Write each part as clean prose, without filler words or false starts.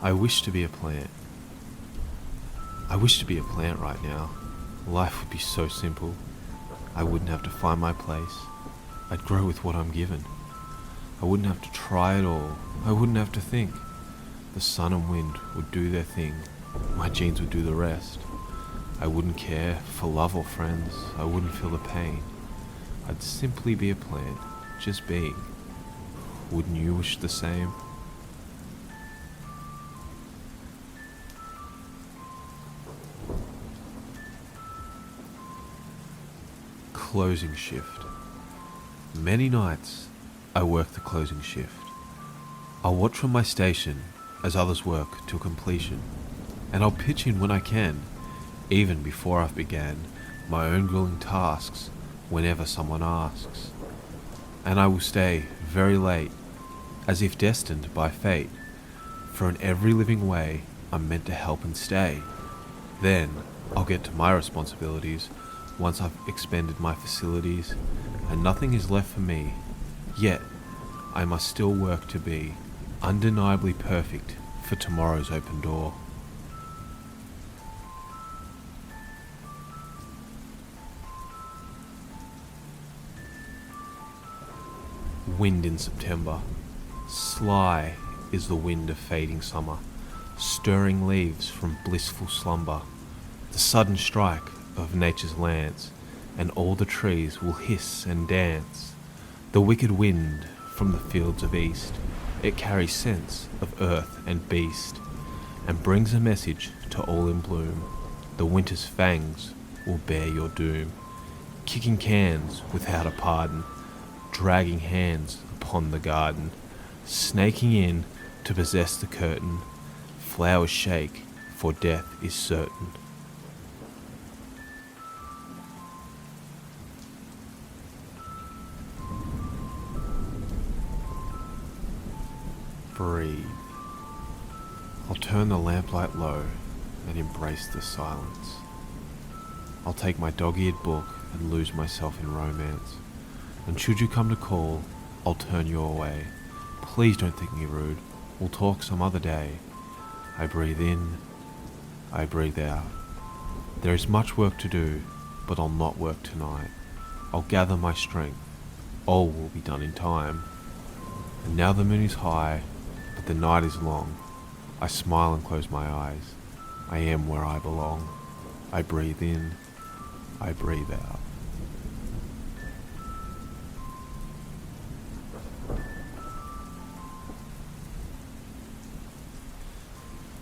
I wish to be a plant. I wish to be a plant right now. Life would be so simple. I wouldn't have to find my place. I'd grow with what I'm given. I wouldn't have to try at all. I wouldn't have to think. The sun and wind would do their thing. My genes would do the rest. I wouldn't care for love or friends. I wouldn't feel the pain. I'd simply be a plant, just being. Wouldn't you wish the same? Closing shift. Many nights I work the closing shift. I'll watch from my station as others work to completion, and I'll pitch in when I can, even before I've began my own grueling tasks whenever someone asks. And I will stay very late, as if destined by fate, for in every living way I'm meant to help and stay. Then I'll get to my responsibilities once I've expended my facilities, and nothing is left for me. Yet I must still work to be undeniably perfect for tomorrow's open door. Wind in September. Sly is the wind of fading summer, stirring leaves from blissful slumber. The sudden strike of nature's lance, and all the trees will hiss and dance. The wicked wind from the fields of east, it carries scents of earth and beast, and brings a message to all in bloom. The winter's fangs will bear your doom, kicking cans without a pardon, dragging hands upon the garden, snaking in to possess the curtain. Flowers shake, for death is certain. Breathe. I'll turn the lamplight low and embrace the silence. I'll take my dog-eared book and lose myself in romance. And should you come to call, I'll turn your way. Please don't think me rude. We'll talk some other day. I breathe in, I breathe out. There is much work to do, but I'll not work tonight. I'll gather my strength. All will be done in time. And now the moon is high, but the night is long. I smile and close my eyes. I am where I belong. I breathe in, I breathe out.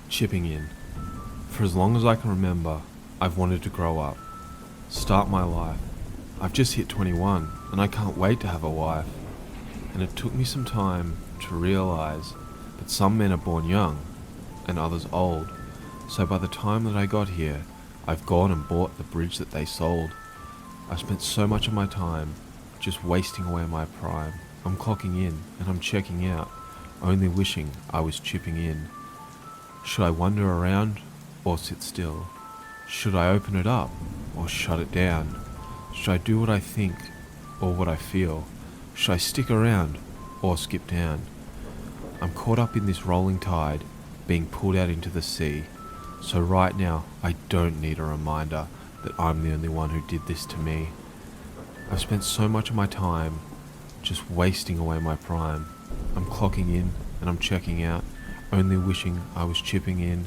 Chipping in. For as long as I can remember, I've wanted to grow up, start my life. I've just hit 21 and I can't wait to have a wife. And it took me some time to realise that some men are born young and others old. So by the time that I got here, I've gone and bought the bridge that they sold. I've spent so much of my time just wasting away my prime. I'm clocking in and I'm checking out, only wishing I was chipping in. Should I wander around or sit still? Should I open it up or shut it down? Should I do what I think or what I feel? Should I stick around or skip down? I'm caught up in this rolling tide, being pulled out into the sea. So right now, I don't need a reminder that I'm the only one who did this to me. I've spent so much of my time just wasting away my prime. I'm clocking in and I'm checking out, only wishing I was chipping in.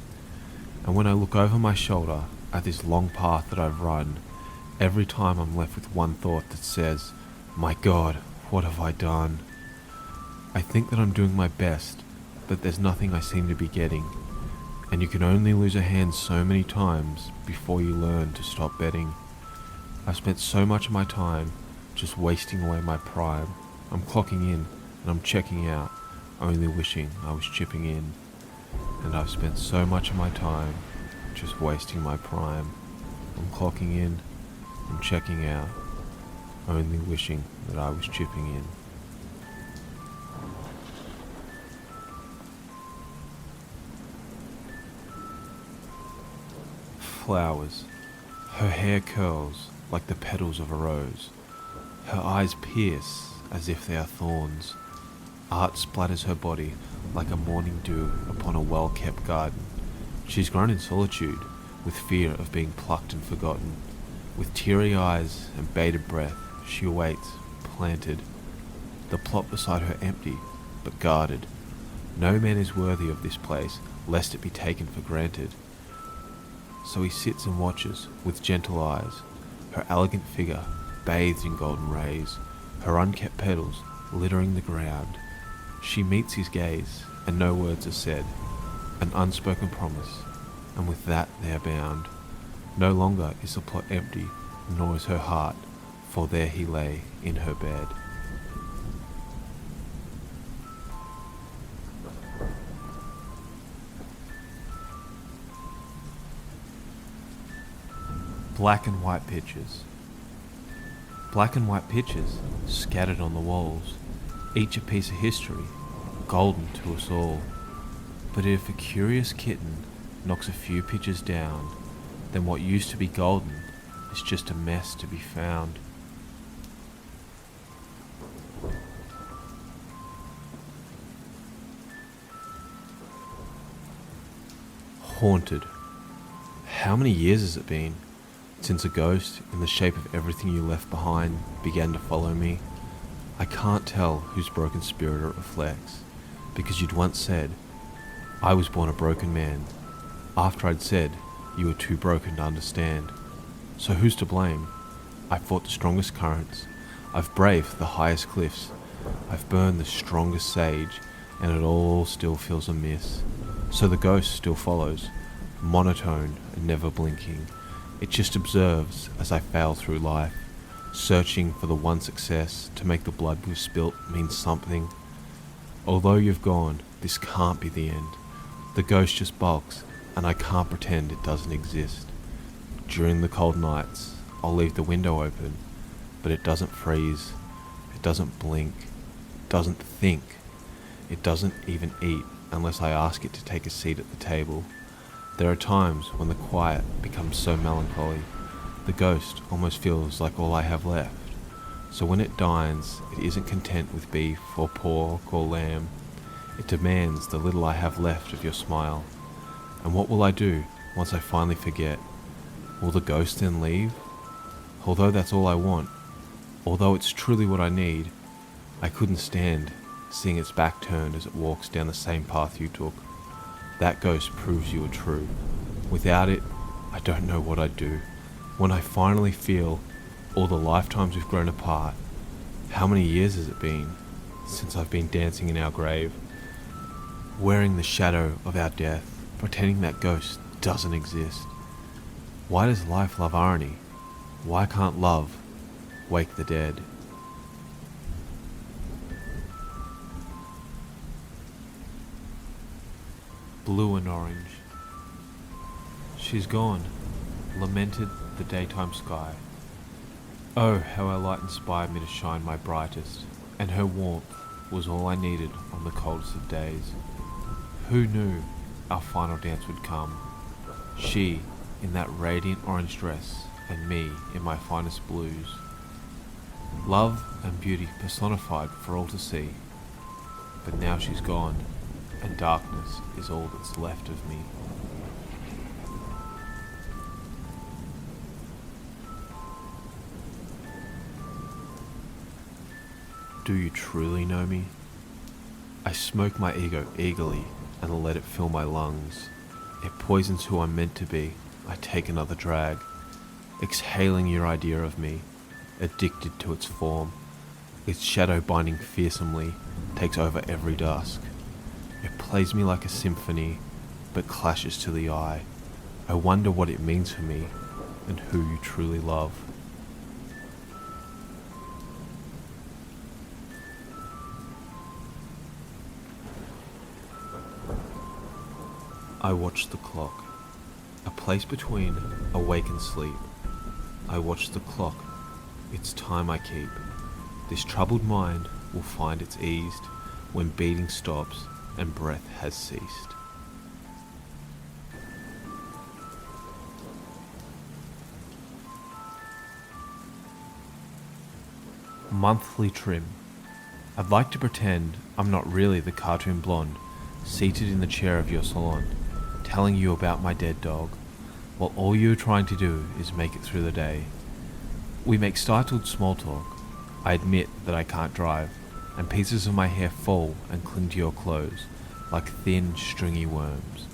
And when I look over my shoulder at this long path that I've run, every time I'm left with one thought that says, my God, what have I done? I think that I'm doing my best, but there's nothing I seem to be getting. And you can only lose a hand so many times before you learn to stop betting. I've spent so much of my time just wasting away my prime. I'm clocking in and I'm checking out, only wishing I was chipping in. And I've spent so much of my time just wasting my prime. I'm clocking in, I'm checking out, only wishing that I was chipping in. Flowers. Her hair curls like the petals of a rose. Her eyes pierce as if they are thorns. Art splatters her body like a morning dew upon a well-kept garden. She's grown in solitude, with fear of being plucked and forgotten. With teary eyes and bated breath, she awaits, planted. The plot beside her empty, but guarded. No man is worthy of this place, lest it be taken for granted. So he sits and watches, with gentle eyes, her elegant figure bathed in golden rays, her unkept petals littering the ground. She meets his gaze, and no words are said, an unspoken promise, and with that they are bound. No longer is the plot empty, nor is her heart, for there he lay in her bed. Black and white pictures. Black and white pictures scattered on the walls, each a piece of history, golden to us all. But if a curious kitten knocks a few pictures down, then what used to be golden is just a mess to be found. Haunted. How many years has it been since a ghost in the shape of everything you left behind began to follow me? I can't tell whose broken spirit it reflects, because you'd once said, I was born a broken man, after I'd said you were too broken to understand. So who's to blame? I've fought the strongest currents, I've braved the highest cliffs, I've burned the strongest sage, and it all still feels amiss. So the ghost still follows, monotone and never blinking. It just observes as I fail through life, searching for the one success to make the blood we've spilt mean something. Although you've gone, this can't be the end. The ghost just bulks, and I can't pretend it doesn't exist. During the cold nights, I'll leave the window open, but it doesn't freeze, it doesn't blink, it doesn't think, it doesn't even eat unless I ask it to take a seat at the table. There are times when the quiet becomes so melancholy, the ghost almost feels like all I have left. So when it dines, it isn't content with beef or pork or lamb. It demands the little I have left of your smile. And what will I do once I finally forget? Will the ghost then leave? Although that's all I want, although it's truly what I need, I couldn't stand seeing its back turned as it walks down the same path you took. That ghost proves you are true. Without it, I don't know what I'd do. When I finally feel all the lifetimes we've grown apart, how many years has it been since I've been dancing in our grave, wearing the shadow of our death, pretending that ghost doesn't exist? Why does life love irony? Why can't love wake the dead? Blue and orange. She's gone, lamented the daytime sky. Oh, how her light inspired me to shine my brightest, and her warmth was all I needed on the coldest of days. Who knew our final dance would come? She in that radiant orange dress, and me in my finest blues. Love and beauty personified for all to see. But now she's gone, and darkness is all that's left of me. Do you truly know me? I smoke my ego eagerly and let it fill my lungs. It poisons who I'm meant to be. I take another drag, exhaling your idea of me, addicted to its form. Its shadow binding fearsomely takes over every dusk. It plays me like a symphony, but clashes to the eye. I wonder what it means for me, and who you truly love. I watch the clock, a place between awake and sleep. I watch the clock, it's time I keep. This troubled mind will find its eased when beating stops and breath has ceased. Monthly trim. I'd like to pretend I'm not really the cartoon blonde, seated in the chair of your salon, telling you about my dead dog, while all you're trying to do is make it through the day. We make stifled small talk. I admit that I can't drive, and pieces of my hair fall and cling to your clothes, like thin, stringy worms.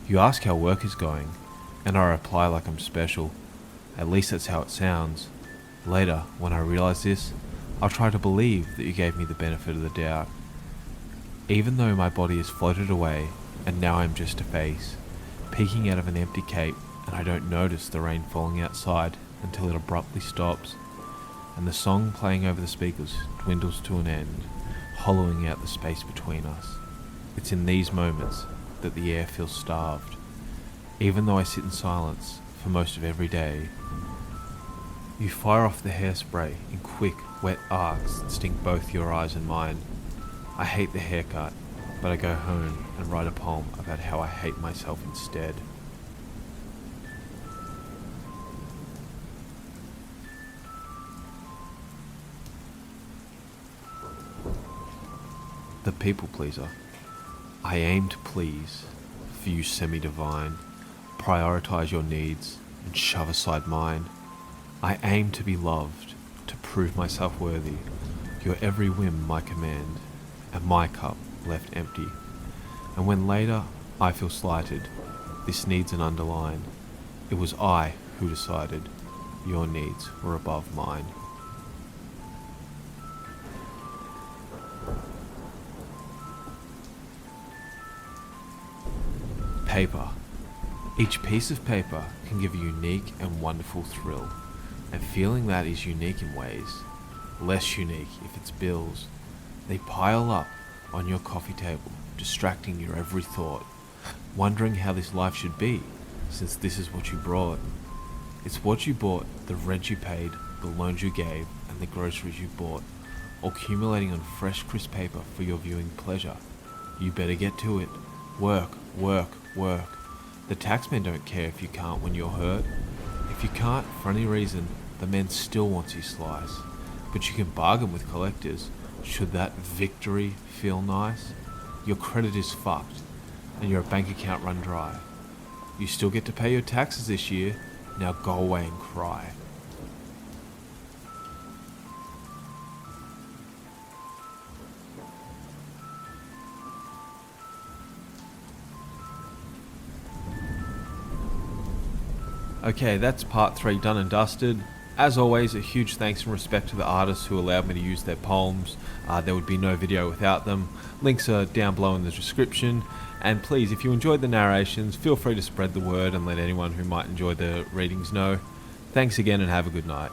You ask how work is going, and I reply like I'm special. At least that's how it sounds. Later, when I realize this, I'll try to believe that you gave me the benefit of the doubt. Even though my body has floated away, and now I'm just a face, peeking out of an empty cape, and I don't notice the rain falling outside until it abruptly stops, and the song playing over the speakers dwindles to an end, hollowing out the space between us. It's in these moments that the air feels starved. Even though I sit in silence for most of every day, you fire off the hairspray in quick, wet arcs that sting both your eyes and mine. I hate the haircut, but I go home and write a poem about how I hate myself instead. The people pleaser. I aim to please, for you semi-divine, prioritize your needs and shove aside mine. I aim to be loved, to prove myself worthy, your every whim my command, and my cup left empty. And when later I feel slighted, this needs an underline. It was I who decided your needs were above mine. Paper. Each piece of paper can give a unique and wonderful thrill, and feeling that is unique in ways, less unique if it's bills. They pile up on your coffee table, distracting your every thought, wondering how this life should be, since this is what you brought. It's what you bought, the rent you paid, the loans you gave, and the groceries you bought, all accumulating on fresh, crisp paper for your viewing pleasure. You better get to it. Work, work, work. The taxmen don't care if you can't when you're hurt. If you can't, for any reason, the man still wants his slice. But you can bargain with collectors. Should that victory feel nice? Your credit is fucked, and your bank account run dry. You still get to pay your taxes this year. Now go away and cry. Okay, that's part 3 done and dusted. As always, a huge thanks and respect to the artists who allowed me to use their poems. There would be no video without them. Links are down below in the description. And please, if you enjoyed the narrations, feel free to spread the word and let anyone who might enjoy the readings know. Thanks again and have a good night.